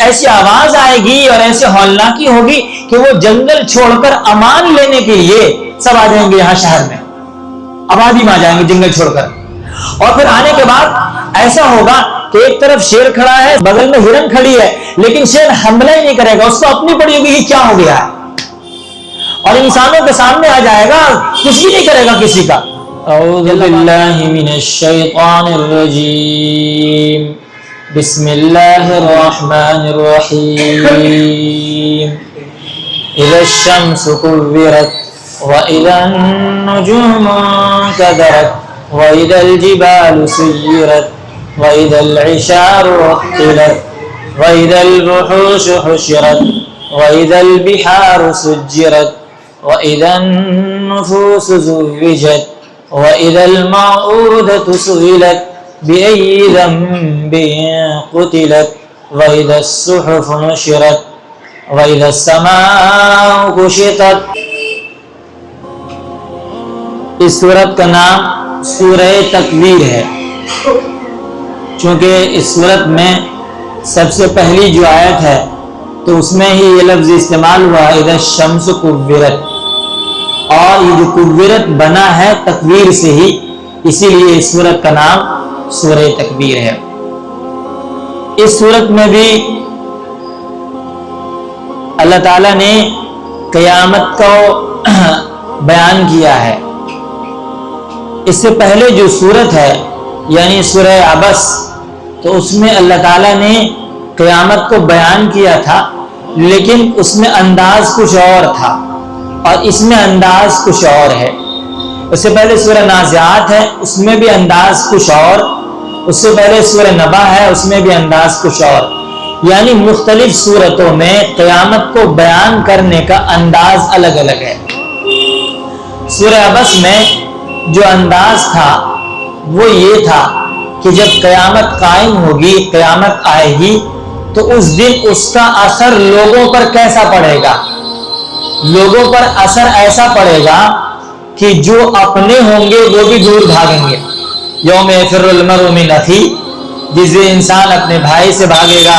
ایسی آواز آئے گی اور ایسے ہولناکی ہوگی کہ وہ جنگل چھوڑ کر امان لینے کے لیے سب آ جائیں گے یہاں شہر میں، آبادی میں آ جائیں گے جنگل چھوڑ کر. اور پھر آنے کے بعد ایسا ہوگا کہ ایک طرف شیر کھڑا ہے، بغل میں ہرن کھڑی ہے، لیکن شیر حملہ ہی نہیں کرے گا، اس کو اپنی پڑی ہوگی کہ کیا ہو گیا ہے، اور انسانوں کے سامنے آ جائے گا، کچھ بھی نہیں کرے گا کسی کا. اعوذ باللہ من الشیطان الرجیم، بسم اللہ الرحمن الرحیم. اذا الشمس كورت واذا النجوم انكدرت واذا الجبال سيرت واذا العشار عطلت واذا الوحوش حشرت واذا البحار سجرت واذا النفوس زوجت واذا الموءودة سئلت بأي ذنب قتلت واذا الصحف نشرت واذا السماء كشطت. اس سورت کا نام سورہ تکویر ہے، چونکہ اس سورت میں سب سے پہلی جو آیت ہے تو اس میں ہی یہ لفظ استعمال ہوا ہے اذا الشمس کورت، اور یہ جو کورت بنا ہے تکویر سے ہی، اسی لیے اس سورت کا نام سورہ تکویر ہے. اس سورت میں بھی اللہ تعالیٰ نے قیامت کو بیان کیا ہے. اس سے پہلے جو سورت ہے یعنی سورہ عبس، تو اس میں اللہ تعالیٰ نے قیامت کو بیان کیا تھا، لیکن اس میں انداز کچھ اور تھا، اور اس میں انداز کچھ اور ہے. اس سے پہلے سورہ نازعات ہے، اس میں بھی انداز کچھ اور، اس سے پہلے سورہ نبا ہے، اس میں بھی انداز کچھ اور. یعنی مختلف صورتوں میں قیامت کو بیان کرنے کا انداز الگ الگ ہے. سورہ عبس میں جو انداز تھا وہ یہ تھا کہ جب قیامت قائم ہوگی، قیامت آئے گی، تو اس دن اس کا اثر لوگوں پر کیسا پڑے گا. لوگوں پر اثر ایسا پڑے گا کہ جو اپنے ہوں گے وہ بھی دور بھاگیں گے. یوم یفر المرء من اخیہ، جس دن انسان اپنے بھائی سے بھاگے گا،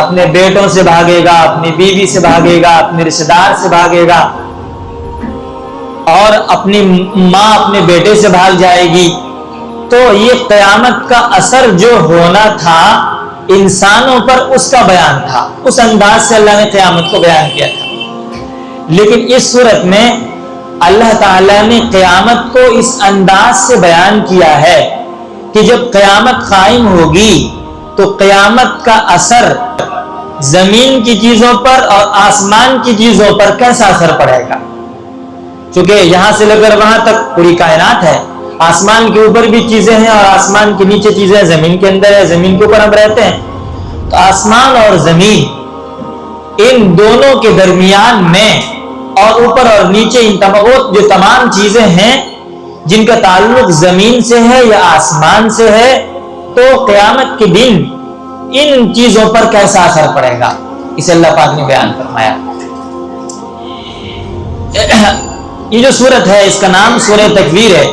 اپنے بیٹوں سے بھاگے گا، اپنی بیوی سے بھاگے گا، اپنے رشتہ دار سے بھاگے گا، اور اپنی ماں اپنے بیٹے سے بھاگ جائے گی. تو یہ قیامت کا اثر جو ہونا تھا انسانوں پر، اس کا بیان تھا. اس انداز سے اللہ نے قیامت کو بیان کیا تھا. لیکن اس صورت میں اللہ تعالیٰ نے قیامت کو اس انداز سے بیان کیا ہے کہ جب قیامت قائم ہوگی تو قیامت کا اثر زمین کی چیزوں پر اور آسمان کی چیزوں پر کیسا اثر پڑے گا. چونکہ یہاں سے لے کر وہاں تک پوری کائنات ہے، آسمان کے اوپر بھی چیزیں ہیں اور آسمان کے نیچے چیزیں ہیں، زمین کے اندر ہے، زمین کے اوپر ہم رہتے ہیں. تو آسمان اور زمین، ان دونوں کے درمیان میں اور اوپر اور نیچے ان جو تمام چیزیں ہیں جن کا تعلق زمین سے ہے یا آسمان سے ہے، تو قیامت کے دن ان چیزوں پر کیسا اثر پڑے گا، اسے اللہ پاک نے بیان فرمایا. یہ جو سورت ہے اس کا نام سورہ تکویر ہے.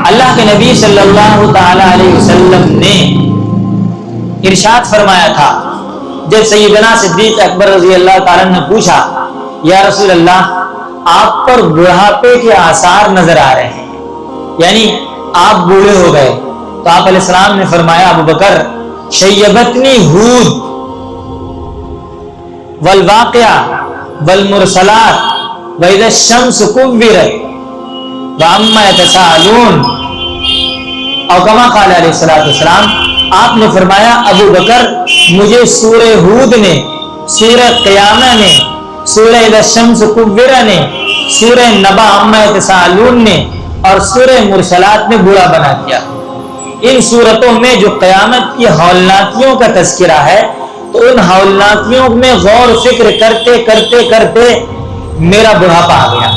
اللہ کے نبی صلی اللہ تعالی علیہ وسلم نے ارشاد فرمایا تھا، جب سیدنا صدیق اکبر رضی اللہ تعالیٰ نے پوچھا یا رسول اللہ آپ پر بڑھاپے کے آثار نظر آ رہے ہیں، یعنی آپ بوڑھے ہو گئے، تو آپ علیہ السلام نے فرمایا ابو بکر شیبتنی ہود والواقعہ والمرسلات وَإِذَا الشَّمْسُ كُوِّرَتْ وَعَمَّا يَتَسَاءَلُونَ. اور کما قال علیہ السلام، آپ نے فرمایا ابو بکر مجھے سورہ ہود نے، سورہ قیامہ نے، سورہ اذا الشمس کورت نے، سورہ نبا عما یتساءلون نے اور سورہ مرسلات نے بوڑھا بنا دیا. ان صورتوں میں جو قیامت کی ہولناکیوں کا تذکرہ ہے، تو ان ہولناکیوں میں غور فکر کرتے کرتے کرتے میرا بڑھاپا آ گیا،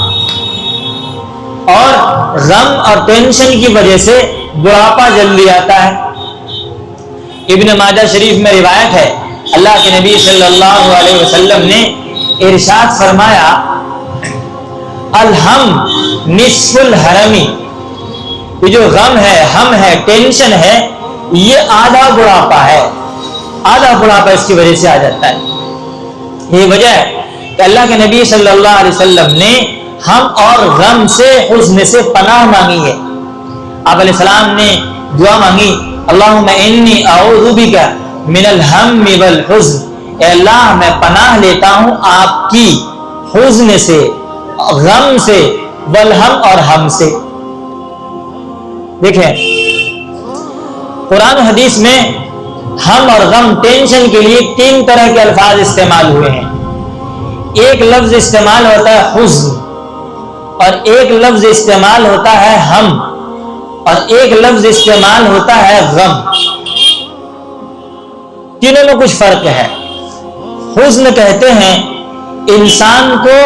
اور غم اور ٹینشن کی وجہ سے بڑھاپا جلدی آتا ہے. ابن ماجہ شریف میں روایت ہے، اللہ کے نبی صلی اللہ علیہ وسلم نے ارشاد فرمایا الہم نصف الحرمی، یہ جو غم ہے، ہم ہے، ٹینشن ہے، یہ آدھا بڑھاپا ہے. آدھا بڑھاپا اس کی وجہ سے آ جاتا ہے. یہ وجہ ہے کہ اللہ کے نبی صلی اللہ علیہ وسلم نے ہم اور غم سے حزن سے پناہ مانگی ہے. آپ علیہ السلام نے دعا مانگی اللہم انی اعوذ بک من الہم والحزن، اے اللہ میں پناہ لیتا ہوں آپ کی حزن سے، غم سے، والہم اور ہم سے. دیکھیں قرآن و حدیث میں ہم اور غم، ٹینشن کے لیے 3 طرح کے الفاظ استعمال ہوئے ہیں. ایک لفظ استعمال ہوتا ہے حزن، اور ایک لفظ استعمال ہوتا ہے ہم، اور ایک لفظ استعمال ہوتا ہے غم. تینوں میں کچھ فرق ہے. حزن کہتے ہیں انسان کو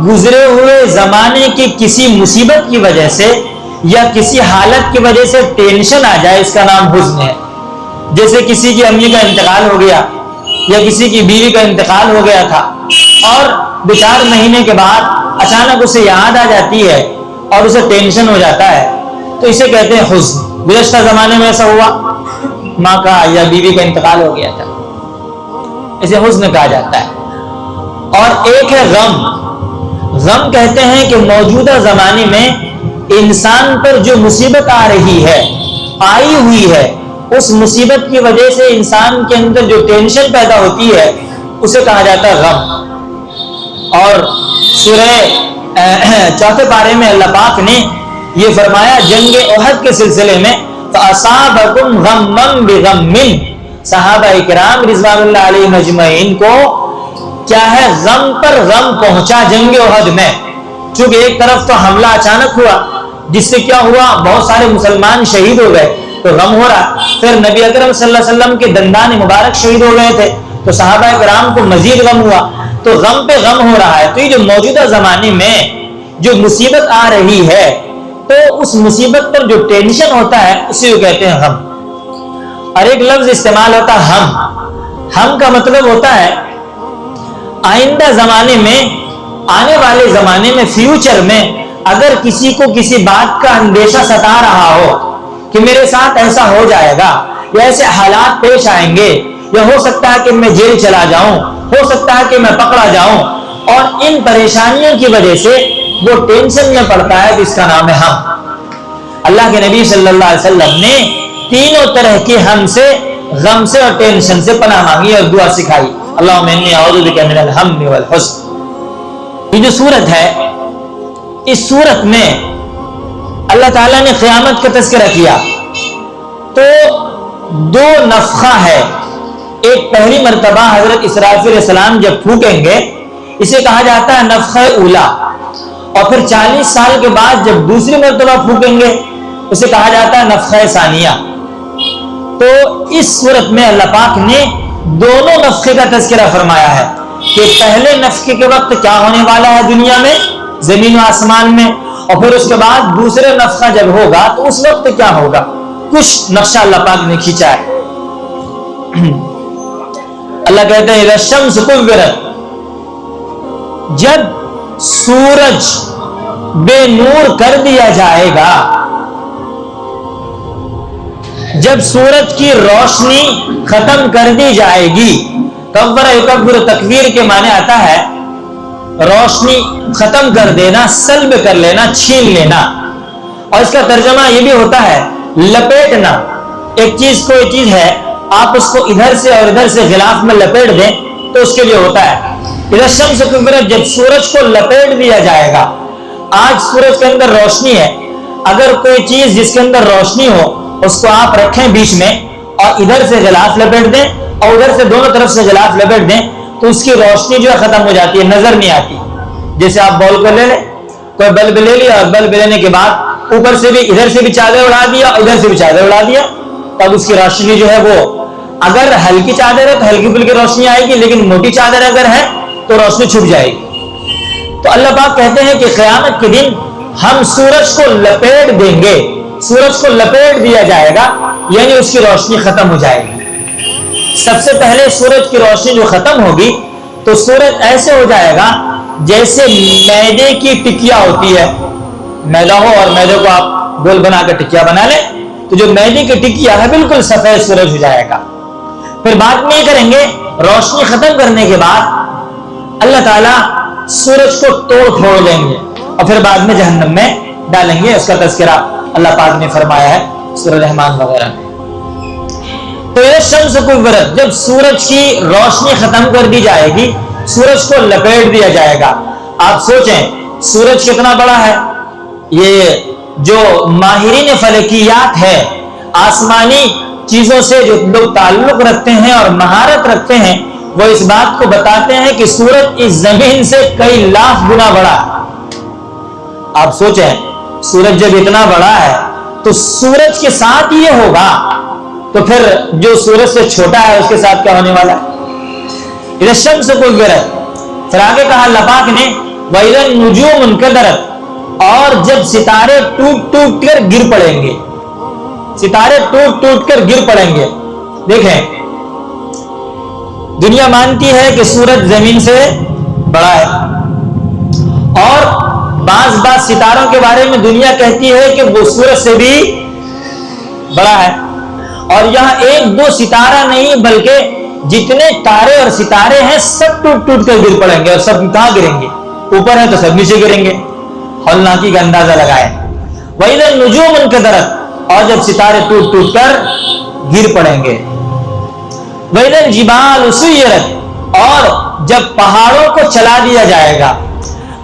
گزرے ہوئے زمانے کی کسی مصیبت کی وجہ سے یا کسی حالت کی وجہ سے ٹینشن آ جائے، اس کا نام حزن ہے. جیسے کسی کی امی کا انتقال ہو گیا یا کسی کی بیوی کا انتقال ہو گیا تھا اور 2-4 مہینے کے بعد اچانک اسے یاد آ جاتی ہے اور اسے ٹینشن ہو جاتا ہے، تو اسے کہتے ہیں حزن. گزشتہ زمانے میں ایسا ہوا، ماں کا یا بیوی کا انتقال ہو گیا تھا، اسے حزن کہا جاتا ہے. اور ایک ہے غم. غم کہتے ہیں کہ موجودہ زمانے میں انسان پر جو مصیبت آ رہی ہے، آئی ہوئی ہے، اس مصیبت کی وجہ سے انسان کے اندر جو ٹینشن پیدا ہوتی ہے اسے کہا جاتا ہے غم. اور سورہ 4 پارے میں اللہ پاک نے یہ فرمایا جنگ احد کے سلسلے میں فَأَصَابَكُمْ غَمًّا بِغَمٍّ، صحابہ اکرام رضوان اللہ علیہم اجمعین کو کیا ہے، غم پر غم پہنچا جنگ احد میں. چونکہ ایک طرف تو حملہ اچانک ہوا جس سے کیا ہوا، بہت سارے مسلمان شہید ہو گئے تو غم ہو رہا. پھر نبی اکرم صلی اللہ علیہ وسلم کے دندان مبارک شہید ہو گئے تھے تو صحابہ کرام کو مزید غم ہوا، تو غم پہ غم ہو رہا ہے. تو یہ جو موجودہ زمانے میں جو مصیبت آ رہی ہے تو اس مصیبت پر جو ٹینشن ہوتا ہے اسی کو کہتے ہیں غم. اور ایک لفظ استعمال ہوتا ہے ہم. ہم کا مطلب ہوتا ہے آئندہ زمانے میں، آنے والے زمانے میں، فیوچر میں اگر کسی کو کسی بات کا اندیشہ ستا رہا ہو کہ میرے ساتھ ایسا ہو جائے گا یا ایسے حالات پیش آئیں گے، یا ہو سکتا ہے کہ میں جیل چلا جاؤں، ہو سکتا ہے کہ میں پکڑا جاؤں، اور ان پریشانیوں کی وجہ سے وہ ٹینشن میں پڑتا ہے، تو اس کا نام ہے ہم. اللہ کے نبی صلی اللہ علیہ وسلم نے تینوں طرح کے ہم سے، غم سے اور ٹینشن سے پناہ مانگی اور دعا سکھائی اللہم انی اعوذ بک من الہم والحزن. یہ جو سورت ہے، اس سورت میں اللہ تعالیٰ نے قیامت کا تذکرہ کیا تو 2 نفخہ ہے. ایک پہلی مرتبہ حضرت اسرافیل علیہ السلام جب پھونکیں گے اسے کہا جاتا ہے نفخہ اولا، اور پھر 40 سال کے بعد جب دوسری مرتبہ پھونکیں گے اسے کہا جاتا ہے نفخہ ثانیہ. تو اس صورت میں اللہ پاک نے دونوں نفخے کا تذکرہ فرمایا ہے کہ پہلے نفخے کے وقت کیا ہونے والا ہے دنیا میں، زمین و آسمان میں، اور پھر اس کے بعد دوسرے نفخہ جب ہوگا تو اس وقت کیا ہوگا. کچھ نقشہ اللہ پاک نے کھینچا ہے. اللہ کہتے ہیں اذا الشمس کورت، جب سورج بے نور کر دیا جائے گا، جب سورج کی روشنی ختم کر دی جائے گی. کبر یکبر تکبیر کے معنی آتا ہے روشنی ختم کر دینا، سلب کر لینا، چھین لینا. اور اس کا ترجمہ یہ بھی ہوتا ہے لپیٹنا. ایک چیز کوئی چیز ہے، آپ اس کو ادھر سے اور ادھر سے غلاف میں لپیٹ دیں تو اس کے لیے ہوتا ہے اذا الشمس کورت، جب سورج کو لپیٹ دیا جائے گا. آج سورج کے اندر روشنی ہے، اگر کوئی چیز جس کے اندر روشنی ہو اس کو آپ رکھیں بیچ میں اور ادھر سے غلاف لپیٹ دیں اور ادھر سے دونوں طرف سے غلاف لپیٹ دیں تو اس کی روشنی جو ہے ختم ہو جاتی ہے، نظر نہیں آتی. جیسے آپ بال کو لے لیں، کوئی بلب لے لیا اور بلب لینے کے بعد اوپر سے بھی ادھر سے بھی چادر اڑا دیا ادھر سے بھی چادر اڑا دیا، تب اس کی روشنی جو ہے وہ، اگر ہلکی چادر ہے تو ہلکی پھلکی روشنی آئے گی، لیکن موٹی چادر اگر ہے تو روشنی چھپ جائے گی. تو اللہ پاک کہتے ہیں کہ قیامت کے دن ہم سورج کو لپیٹ دیں گے، سورج کو لپیٹ دیا جائے گا یعنی اس کی روشنی ختم ہو جائے گی. سب سے پہلے سورج کی روشنی جو ختم ہوگی تو سورج ایسے ہو جائے گا جیسے میدے کی ٹکیا ہوتی ہے. میدا ہو اور میدے کو آپ گول بنا کر ٹکیا بنا لیں تو جو میدے کی ٹکیا ہے بالکل سفید سورج ہو جائے گا. پھر بعد میں یہ کریں گے، روشنی ختم کرنے کے بعد اللہ تعالیٰ سورج کو توڑ پھوڑ دیں گے اور پھر بعد میں جہنم میں ڈالیں گے۔ اس کا تذکرہ اللہ پاک نے فرمایا ہے سورہ رحمان وغیرہ میں۔ تو یہ شمس کورت، جب سورج کی روشنی ختم کر دی جائے گی، سورج کو لپیٹ دیا جائے گا۔ آپ سوچیں سورج کتنا بڑا ہے۔ یہ جو ماہرین فلکیات ہے، آسمانی چیزوں سے جو لوگ تعلق رکھتے ہیں اور مہارت رکھتے ہیں، وہ اس بات کو بتاتے ہیں کہ سورج اس زمین سے کئی لاکھ گنا بڑا ہے۔ آپ سوچیں سورج جب اتنا بڑا ہے تو سورج کے ساتھ یہ ہوگا تو پھر جو سورج سے چھوٹا ہے اس کے ساتھ کیا ہونے والا ہے؟ اذا الشمس کورت، پھر آگے کہا اللہ پاک نے وَإِذَا النُّجُومُ انْكَدَرَتْ، اور جب ستارے ٹوٹ ٹوٹ کر گر پڑیں گے، ستارے ٹوٹ ٹوٹ کر گر پڑیں گے۔ دیکھیں دنیا مانتی ہے کہ سورج زمین سے بڑا ہے، اور بعض ستاروں کے بارے میں دنیا کہتی ہے کہ وہ سورج سے بھی بڑا ہے۔ اور یہاں ایک دو ستارہ نہیں بلکہ جتنے تارے اور ستارے ہیں سب ٹوٹ ٹوٹ کر گر پڑیں گے، اور سب کہاں گریں گے؟ اوپر ہے تو سب نیچے گریں گے۔ ہولناکی کا اندازہ لگائیں۔ وَإِذَا النُّجُومُ انْكَدَرَتْ، اور جب ستارے ٹوٹ ٹوٹ کر گر پڑیں گے۔ وَإِذَا الْجِبَالُ سُيِّرَتْ، اور جب پہاڑوں کو چلا دیا جائے گا۔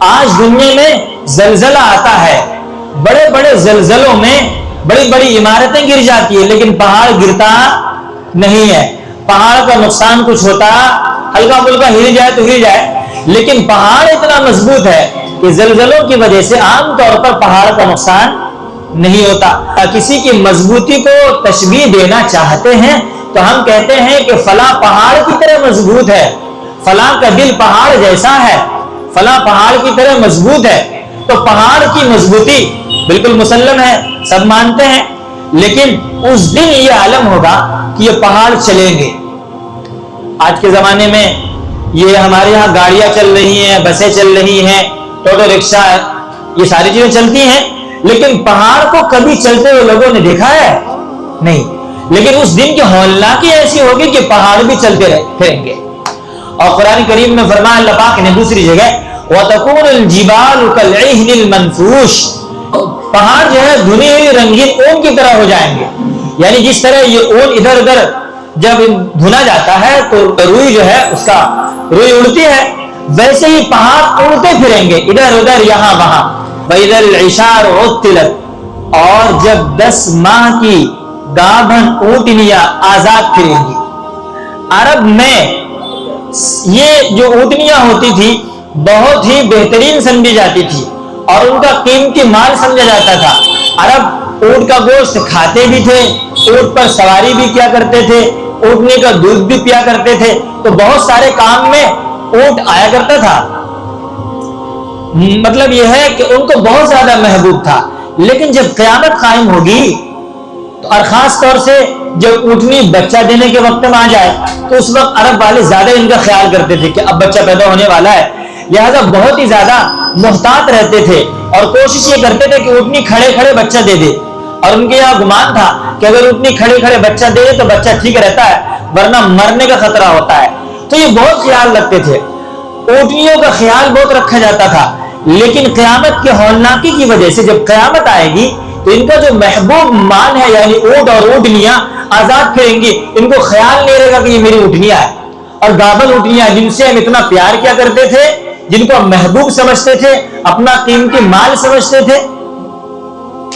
آج دنیا میں زلزلہ آتا ہے، بڑے بڑے زلزلوں میں بڑی بڑی عمارتیں گر جاتی ہیں، لیکن پہاڑ گرتا نہیں ہے۔ پہاڑ کا نقصان کچھ ہوتا، ہلکا پھلکا ہل جائے تو ہل جائے، لیکن پہاڑ اتنا مضبوط ہے کہ زلزلوں کی وجہ سے عام طور پر پہاڑ کا نقصان نہیں ہوتا۔ کسی کی مضبوطی کو تشبیہ دینا چاہتے ہیں تو ہم کہتے ہیں کہ فلاں پہاڑ کی طرح مضبوط ہے، فلاں کا دل پہاڑ جیسا ہے، فلاں پہاڑ کی طرح مضبوط ہے۔ تو پہاڑ کی مضبوطی بالکل مسلم ہے، سب مانتے ہیں، لیکن اس دن یہ عالم ہوگا کہ یہ پہاڑ چلیں گے۔ آج کے زمانے میں یہ ہمارے یہاں گاڑیاں چل رہی ہیں، بسیں چل رہی ہیں، ٹوٹو رکشا، یہ ساری چیزیں چلتی ہیں، لیکن پہاڑ کو کبھی چلتے ہوئے لوگوں نے دیکھا ہے؟ نہیں۔ لیکن اس دن کی ہولناکی ایسی ہوگی کہ پہاڑ بھی چلتے پھریں گے۔ اور قرآن کریم میں فرمایا اللہ پاک نے دوسری جگہ وَتَكُونُ الْجِبَالُ كَالْعِهْنِ الْمَنْفُوشِ، پہاڑ جو ہے دھنی ہوئی رنگین اون کی طرح ہو جائیں گے۔ یعنی جس طرح یہ اون ادھر ادھر جب دھنا جاتا ہے تو روئی جو ہے اس کا روئی اڑتی ہے، ویسے ہی پہاڑ اڑتے پھریں گے ادھر ادھر یہاں وہاں۔ وَإِذَا الْعِشَارُ عُطِّلَتْ، اور جب 10 ماہ کی گابھن اونٹنیاں آزاد پھریں گی۔ عرب میں یہ جو اونٹنیاں ہوتی تھی بہت ہی بہترین سمجھی جاتی تھی اور ان کا قیمتی مال سمجھا جاتا تھا۔ عرب اونٹ کا گوشت کھاتے بھی تھے، اونٹ پر سواری بھی کیا کرتے تھے، اونٹنے کا دودھ بھی پیا کرتے تھے، تو بہت سارے کام میں اونٹ آیا کرتا تھا۔ مطلب یہ ہے کہ ان کو بہت زیادہ محبوب تھا۔ لیکن جب قیامت قائم ہوگی تو اور خاص طور سے جب اونٹنی بچہ دینے کے وقت میں آ جائے تو اس وقت عرب والے زیادہ ان کا خیال کرتے تھے کہ اب بچہ پیدا ہونے والا ہے، لہذا بہت ہی زیادہ محتاط رہتے تھے اور کوشش یہ کرتے تھے کہ اونٹنی کھڑے کھڑے بچہ دے دے۔ اور ان کے یہاں گمان تھا کہ اگر اونٹنی کھڑے کھڑے بچہ دے دے تو بچہ ٹھیک رہتا ہے، ورنہ مرنے کا خطرہ ہوتا ہے۔ تو یہ بہت خیال رکھتے تھے، اونٹنیوں کا خیال بہت رکھا جاتا تھا۔ لیکن قیامت کے ہولناکی کی وجہ سے جب قیامت آئے گی تو ان کا جو محبوب مال ہے یعنی اونٹ اور اونٹنیاں آزاد پھریں گی، ان کو خیال نہیں رہے گا کہ یہ میری اونٹنیاں ہے۔ اور گابل اونٹنیاں جن سے ہم اتنا پیار کیا کرتے تھے، جن کو ہم محبوب سمجھتے تھے، اپنا قیمتی مال سمجھتے تھے،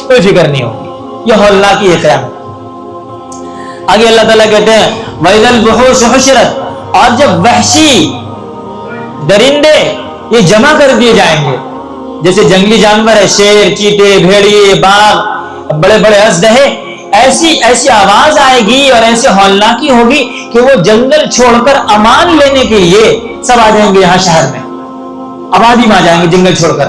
کوئی فکر نہیں ہوگی۔ یہ ہولناکی ہے قیامت۔ آگے اللہ تعالیٰ کہتے ہیں وَإِذَا الْوُحُوشُ حُشِرَتْ، اور جب وحشی درندے یہ جمع کر دیے جائیں گے، جیسے جنگلی جانور ہے، شیر، چیتے، بھیڑیے، باغ، بڑے بڑے اژدہے، ایسی آواز آئے گی اور ایسے ہولناکی ہوگی کہ وہ جنگل چھوڑ کر امان لینے کے لیے سب آ جائیں گے یہاں شہر میں، آبادی میں آ جائیں گے جنگل چھوڑ کر۔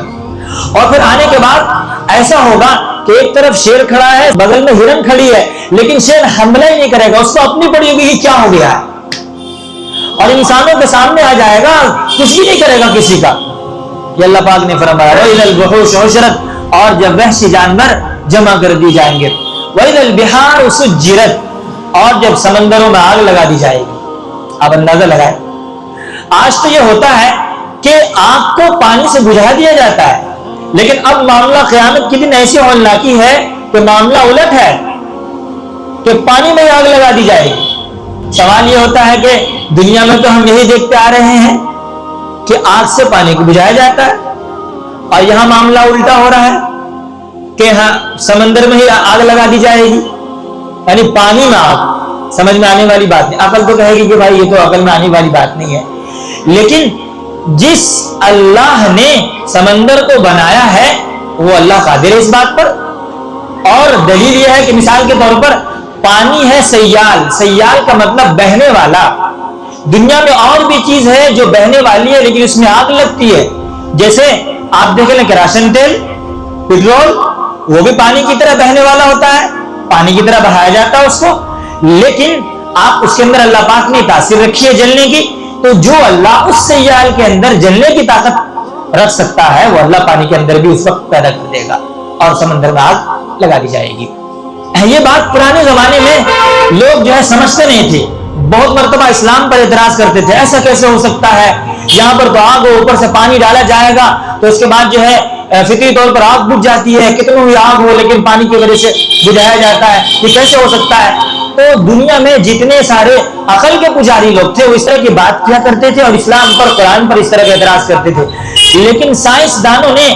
اور پھر آنے کے بعد ایسا ہوگا کہ ایک طرف شیر کھڑا ہے، بغل میں ہرن کھڑی ہے، لیکن شیر حملہ ہی نہیں کرے گا، اس کو اپنی پڑی ہوگی کہ کیا ہو گیا ہے، اور انسانوں کے سامنے آ جائے گا، کچھ بھی نہیں کرے گا کسی کا۔ یہ اللہ پاک نے فرمایا وَإِذَا الْوُحُوشُ حُشِرَتْ، اور جب وحشی جانور جمع کر دی جائیں گے۔ وَإِذَا الْبِحَارُ سُجِّرَتْ، اور جب سمندروں میں آگ لگا دی جائے گی. آپ اندازہ لگائیں. آج تو یہ ہوتا ہے کہ آگ کو پانی سے بجھا دیا جاتا ہے، لیکن اب معاملہ قیامت کے دن ایسی ہولناکی ہے کہ معاملہ الٹ ہے کہ پانی میں آگ لگا دی جائے گی. سوال یہ ہوتا ہے کہ دنیا میں تو ہم یہی دیکھتے آ رہے ہیں کہ آگ سے پانی کو بجھایا جاتا ہے، اور یہاں معاملہ الٹا ہو رہا ہے کہ ہاں سمندر میں ہی آگ لگا دی جائے گی، یعنی پانی میں آگ. سمجھ میں آنے والی بات نہیں. عقل تو کہے گی کہ بھائی یہ تو عقل میں آنے والی بات نہیں ہے، لیکن جس اللہ نے سمندر کو بنایا ہے وہ اللہ قادر ہے اس بات پر. اور دلیل یہ ہے کہ مثال کے طور پر پانی ہے سیال. سیال کا مطلب بہنے والا. دنیا میں اور بھی چیز ہے جو بہنے والی ہے لیکن اس میں آگ لگتی ہے. جیسے آپ دیکھ لیں کراشن تیل، پیٹرول، وہ بھی پانی کی طرح بہنے والا ہوتا ہے، پانی کی طرح بہایا جاتا ہے اس کو، لیکن آپ اس کے اندر اللہ پاک نے تاثیر رکھی ہے جلنے کی. تو جو اللہ اس سیال کے اندر جلنے کی طاقت رکھ سکتا ہے وہ اللہ پانی کے اندر بھی اس وقت پیدا کر دے گا اور سمندر میں آگ لگا دی جائے گی. یہ بات پرانے زمانے میں لوگ جو ہے سمجھتے نہیں تھے. بہت مرتبہ اسلام پر اعتراض کرتے تھے، ایسا کیسے ہو سکتا ہے، یہاں پر تو آگ ہو، اوپر سے پانی ڈالا جائے گا تو اس کے بعد جو ہے فطری طور پر آگ بجھ جاتی ہے، کتنوں ہی آگ ہو لیکن پانی کی وجہ سے بجھایا جاتا ہے، یہ کیسے ہو سکتا ہے. تو دنیا میں جتنے سارے عقل کے پجاری لوگ تھے وہ اس طرح کی بات کیا کرتے تھے اور اسلام پر، قرآن پر اس طرح کا اعتراض کرتے تھے. لیکن سائنسدانوں نے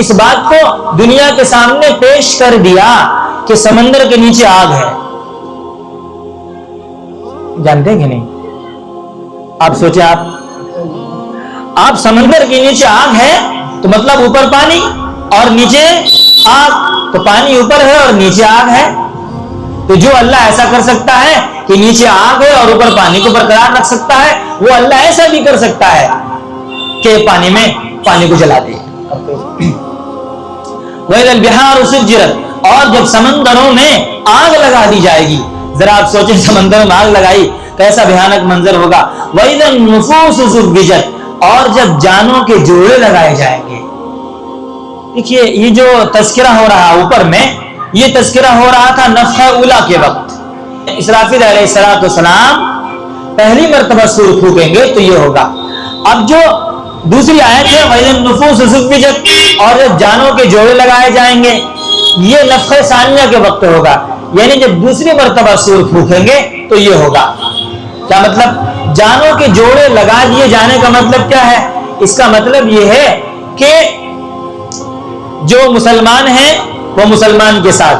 اس بات کو دنیا کے سامنے پیش کر دیا کہ سمندر کے نیچے آگ ہے. جانتے ہیں کہ نہیں؟ آپ سوچیں، آپ سمندر کے نیچے آگ ہے تو مطلب اوپر پانی اور نیچے آگ. تو پانی اوپر ہے اور نیچے آگ ہے. تو جو اللہ ایسا کر سکتا ہے کہ نیچے آگ ہے اور اوپر پانی کو برقرار رکھ سکتا ہے، وہ اللہ ایسا بھی کر سکتا ہے کہ پانی میں پانی کو جلا دے. وَإِذَا الْبِحَارُ سُجِّرَتْ، اور جب سمندروں میں آگ لگا دی جائے گی. ذرا آپ سوچیں، سمندر میں آگ لگائی کیسا بھیانک منظر ہوگا. وَإِذَا النُّفُوسُ زُوِّجَتْ، اور جب جانوں کے جوڑے لگائے جائیں گے. دیکھیے یہ جو تذکرہ ہو رہا اوپر میں، یہ تذکرہ ہو رہا تھا نفخہ اولا کے وقت. اسرافیل علیہ السلام پہلی مرتبہ سور پھونکیں گے تو یہ ہوگا. اب جو دوسری آیت ہے وَإِذَا النُّفُوسُ زُوِّجَتْ، اور جب جانوں کے جوڑے لگائے جائیں گے، یہ نفخہ ثانیہ کے وقت ہوگا، یعنی جب دوسری مرتبہ سور پھونکیں گے تو یہ ہوگا. کیا مطلب؟ جانوں کے جوڑے لگا دیے جانے کا مطلب کیا ہے؟ اس کا مطلب یہ ہے کہ جو مسلمان ہیں وہ مسلمان کے ساتھ،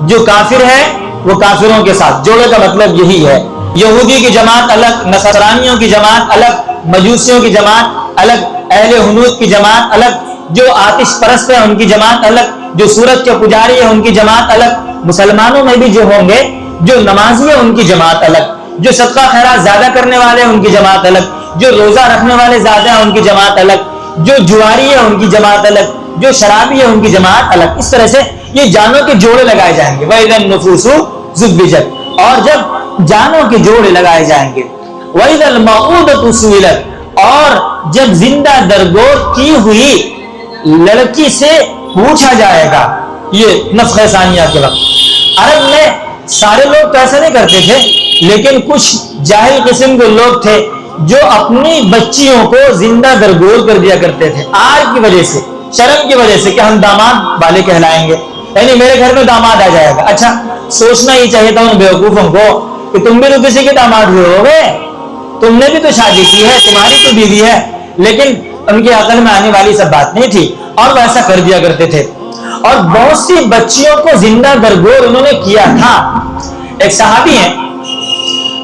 جو کافر ہے وہ کافروں کے ساتھ. جوڑے کا مطلب یہی ہے. یہودی کی جماعت الگ، نصرانیوں کی جماعت الگ، مجوسیوں کی جماعت الگ، اہل ہنود کی جماعت الگ، جو آتش پرست ہیں ان کی جماعت الگ، جو سورج کے پجاری ہیں ان کی جماعت الگ. مسلمانوں میں بھی جو ہوں گے، جو نمازی ہیں ان کی جماعت الگ، جو صدقہ خیرات زیادہ کرنے والے ہیں ان کی جماعت الگ، جو روزہ رکھنے والے زیادہ ہیں ان کی جماعت الگ، جو جواری ہے ان کی جماعت الگ، جو شرابی ہے ان کی جماعت الگ. اس طرح سے یہ جانوں کے جوڑے لگائے جائیں گے. وَإِذَا النُّفُوسُ زُوِّجَتْ، اور جب جانوں کے جوڑے لگائے جائیں گے. وَإِذَا الْمَوْءُودَةُ سُئِلَتْ، اور جب زندہ درگور کی ہوئی لڑکی سے پوچھا جائے گا. یہ نفخہ ثانیہ کے وقت. عرب میں سارے لوگ تو ایسا نہیں کرتے تھے، لیکن کچھ جاہل قسم کے لوگ تھے جو اپنی بچیوں کو زندہ درگور کر دیا کرتے تھے آر کی وجہ سے، شرم کی وجہ سے کہ ہم داماد والے کہلائیں گے، یعنی میرے گھر میں داماد آ جائے گا. اچھا سوچنا ہی چاہیے تھا ان بیوقوفوں کو کہ تم بھی تو کسی کے داماد ہوئے ہوگے، تم نے بھی تو شادی کی ہے، تمہاری تو بیوی ہے. لیکن ان کی عقل میں آنے والی سب بات نہیں تھی اور وہ ایسا کر دیا کرتے تھے. اور بہت سی بچیوں کو زندہ درگور انہوں نے کیا تھا. ایک صحابی ہیں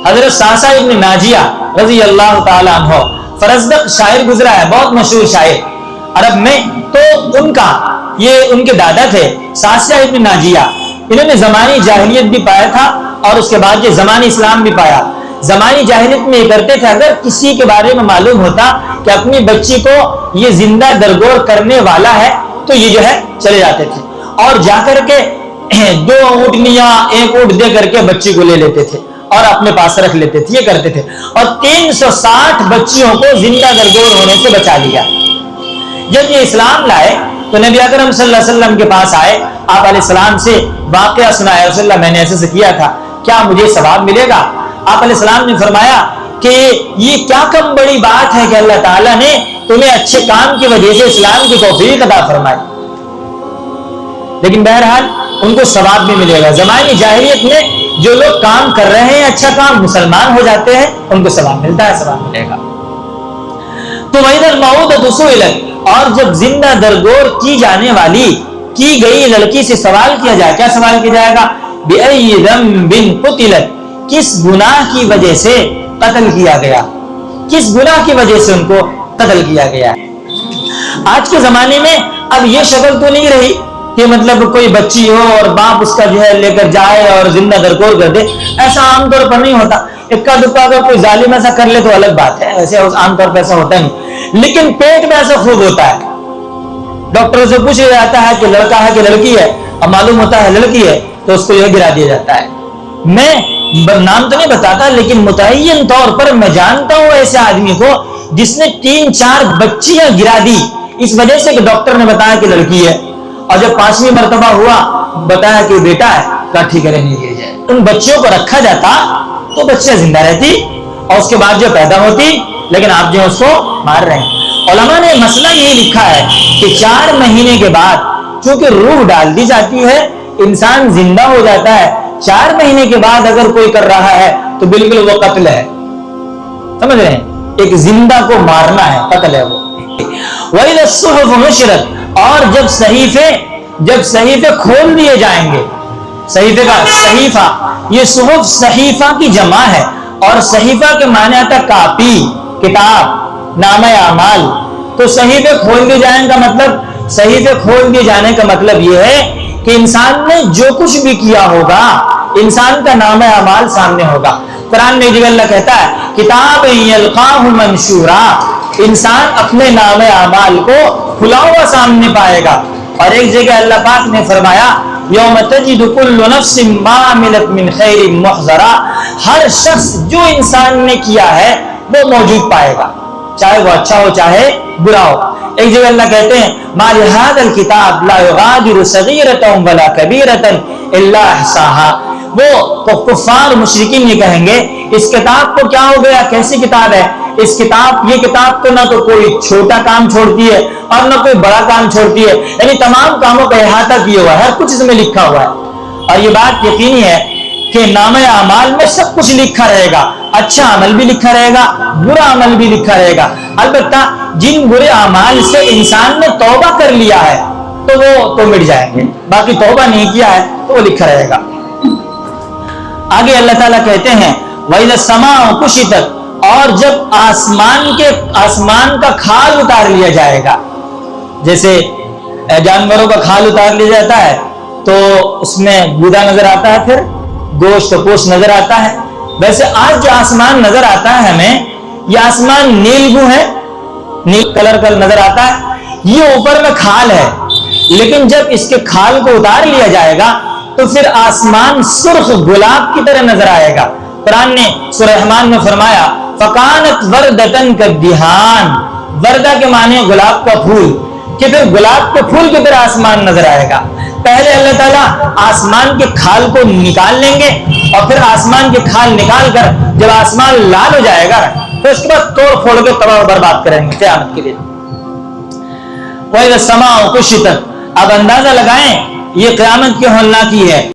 حضرت ساسا ابن ناجیہ رضی اللہ تعالیٰ عنہ، فرزدق شاعر گزرا ہے، بہت مشہور شاعر عرب میں. تو ان کا یہ ان کے دادا تھے ساسا ابن ناجیہ. انہوں نے زمانی جاہلیت بھی پایا تھا اور اس کے بعد یہ زمانی اسلام بھی پایا. زمانی جاہلیت میں یہ کرتے تھے، اگر کسی کے بارے میں معلوم ہوتا کہ اپنی بچی کو یہ زندہ درگور کرنے والا ہے تو یہ جو ہے چلے جاتے تھے اور جا کر کے 2 اونٹنیاں 1 اونٹ دے کر کے بچی کو لے لیتے تھے اور اپنے پاس رکھ لیتے تھے. یہ کرتے تھے اور 360 بچیوں کو زندہ درگور ہونے سے بچا لیا. جب یہ اسلام لائے تو نبی اکرم صلی اللہ علیہ وسلم کے پاس آئے، آپ علیہ السلام سے واقعہ سنایا، رسول اللہ میں نے ایسے سے کیا تھا. کیا مجھے ثواب ملے گا؟ آپ علیہ السلام نے فرمایا کہ یہ کیا کم بڑی بات ہے کہ اللہ تعالیٰ نے تمہیں اچھے کام کی وجہ سے اسلام کی توفیق عطا فرمائی، لیکن بہرحال ان کو ثواب بھی ملے گا۔ زمانے جاہلیت میں جو لوگ کام کر رہے ہیں اچھا کام، مسلمان ہو جاتے ہیں، ان کو ثواب ملتا ہے، ثواب ملے گا۔ تو وَإِذَا الْمَوْءُودَةُ سُئِلَتْ، اور جب زندہ درگور کی جانے والی کی گئی لڑکی سے سوال کیا جائے، کیا سوال کیا جائے گا؟ بِأَيِّ ذَنبٍ قُتِلَتْ، کس گناہ کی وجہ سے قتل کیا گیا، کس گناہ کی وجہ سے ان کو قتل کیا گیا۔ آج کے زمانے میں اب یہ شکل تو نہیں رہی کہ مطلب کوئی بچی ہو اور باپ اس کا جو ہے لے کر جائے اور زندہ درگور کر دے، ایسا عام طور پر نہیں ہوتا۔ اکا دکا اگر کوئی ظالم ایسا کر لے تو الگ بات ہے، ایسے عام طور پر ایسا ہوتا نہیں، لیکن پیٹ میں ایسا خوب ہوتا ہے۔ ڈاکٹر سے پوچھ جاتا ہے کہ لڑکا ہے کہ لڑکی ہے، اب معلوم ہوتا ہے لڑکی ہے تو اس کو یہ گرا دیا جاتا ہے۔ میں نام تو نہیں بتاتا، لیکن متعین طور پر میں جانتا ہوں ایسے آدمی کو جس نے 3-4 بچیاں گرا دی اس وجہ سے کہ ڈاکٹر نے بتایا کہ لڑکی ہے، اور جب 5ویں مرتبہ ہوا بتایا کہ بیٹا ہے، کہا ٹھیک ہے رہنے دیا جائے۔ ان بچیوں کو رکھا جاتا تو بچیاں زندہ رہتی اور اس کے بعد جو پیدا ہوتی، لیکن آپ جو اس کو مار رہے ہیں۔ علماء نے مسئلہ یہ لکھا ہے کہ 4 مہینے کے بعد چونکہ روح ڈال دی جاتی ہے، انسان زندہ ہو جاتا ہے، 4 مہینے کے بعد اگر کوئی کر رہا ہے تو بالکل وہ قتل ہے، سمجھ رہے ہیں؟ ایک زندہ کو مارنا ہے، قتل ہے وہ۔ وَإِذَا الصُّحُفُ نُشِرَتْ، اور جب صحیفے کھول دیے جائیں گے، صحیفے کا صحیفہ، یہ صحف صحیفہ کی جمع ہے، اور صحیفہ کے معنی آتا ہے کاپی، کتاب، نامہ اعمال۔ تو صحیفے کھول دیے جائیں کا مطلب، صحیفے کھول دیے جانے کا مطلب یہ ہے کہ انسان نے جو کچھ بھی کیا ہوگا انسان کا نامہ اعمال سامنے ہوگا۔ قرآن میں ایک جگہ اللہ کہتا ہے کتاب یلقاہ منشورا، انسان اپنے نامہ اعمال کو کھلا ہوا سامنے پائے گا۔ اور ایک جگہ اللہ پاک نے فرمایا یوم تجد کل نفس ما عملت من خیر محضرا، ہر شخص جو انسان نے کیا ہے وہ موجود پائے گا، چاہے وہ اچھا ہو چاہے برا ہو۔ ایک جگہ اللہ کہتے ہیں ما لہذا الکتاب لا یغادر صغیرۃ ولا کبیرۃ الا احصاها، وہ کفار مشرکین یہ کہیں گے اس کتاب کو کیا ہو گیا، کیسی کتاب ہے اس کتاب، یہ کتاب تو نہ تو کوئی چھوٹا کام چھوڑتی ہے اور نہ کوئی بڑا کام چھوڑتی ہے، یعنی تمام کاموں کا احاطہ کیا ہوا ہے، ہر کچھ اس میں لکھا ہوا ہے۔ اور یہ بات یقینی ہے کہ نامہ اعمال میں سب کچھ لکھا رہے گا، اچھا عمل بھی لکھا رہے گا، برا عمل بھی لکھا رہے گا۔ البتہ جن برے اعمال سے انسان نے توبہ کر لیا ہے تو وہ تو مٹ جائیں گے، باقی توبہ نہیں کیا ہے تو وہ لکھا رہے گا۔ آگے اللہ تعالیٰ کہتے ہیں وَإِذَا السَّمَاءُ كُشِطَتْ، اور جب آسمان کا کھال اتار لیا جائے گا، جیسے جانوروں کا کھال اتار لیا جاتا ہے تو اس میں گودا نظر آتا ہے، پھر گوشت پوش نظر آتا ہے، ویسے آج جو آسمان نظر آتا ہے ہمیں، یہ آسمان نیلگوں ہے، نیل کلر کا نظر آتا ہے، یہ اوپر میں کھال ہے، لیکن جب اس کے کھال کو اتار لیا جائے گا تو پھر آسمان سرخ گلاب کی طرح نظر آئے گا۔ قرآن نے سورہ رحمان میں فرمایا فَقَانَتْ وَرْدَةً كَالدِّهَانِ، وردہ کے معنی گلاب کا پھول، کہ پھر گلاب کے پھول کی طرح آسمان نظر آئے گا۔ پہلے اللہ تعالیٰ آسمان کے کھال کو نکال لیں گے اور پھر آسمان کے کھال نکال کر جب آسمان لال ہو جائے گا تو اس کے بعد توڑ پھوڑ کے تباہ و برباد کریں گے قیامت کے دن۔ وَإِذَا السَّمَاءُ كُشِطَتْ، اب اندازہ لگائیں یہ قیامت کی ہولناکی ہے۔